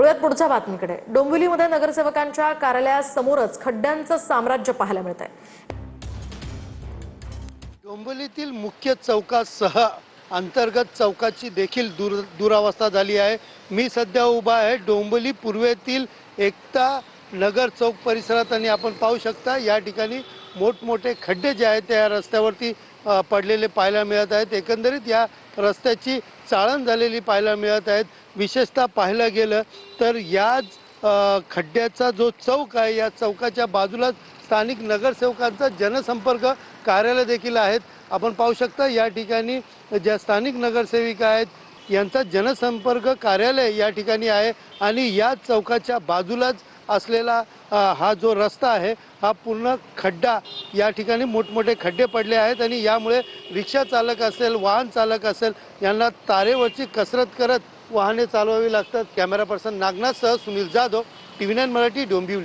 वळूयात पुढच्या बातमीकडे। डोंबिवलीमध्ये नगरसेवकांच्या कार्यालयासमोरच खड्ड्यांचं साम्राज्य पाहायला मिळतंय। डोंबिवलीतील मुख्य चौकासह अंतर्गत चौकाची देखील दुरावस्था झाली आहे। मी सध्या उभा आहे डोंबिवली पूर्वेतील एकता नगर चौक परिसरात आणि आपण पाहू शकता या ठिकाणी मोठमोठे खड्डे जे आहेत त्या रस्त्यावरती पडलेले पाहायला मिळत आहेत। एकंदरीत या रस्त्याची चाळण झालेली पाहायला मिळत आहेत। विशेषतः पाहायला गेलं तर याच खड्ड्याचा जो चौक आहे या चौकाच्या बाजूलाच स्थानिक नगरसेवकांचा जनसंपर्क कार्यालय देखील आहेत। आपण पाहू शकता या ठिकाणी ज्या स्थानिक नगरसेविका आहेत यांचा जनसंपर्क कार्यालय या ठिकाणी आहे आणि या चौकाच्या बाजूलाच असलेला हा जो रस्ता आहे हा पूर्ण खड्डा, या ठिकाणी मोठमोठे खड्डे पडले आहेत आणि यामुळे रिक्षा चालक असेल, वाहन चालक असेल यांना तारेवरची कसरत करत वाहने चालवावी लागतात। कॅमेरा पर्सन नागनाथसह सुनील जाधव, TV9 मराठी, डोंबिवली।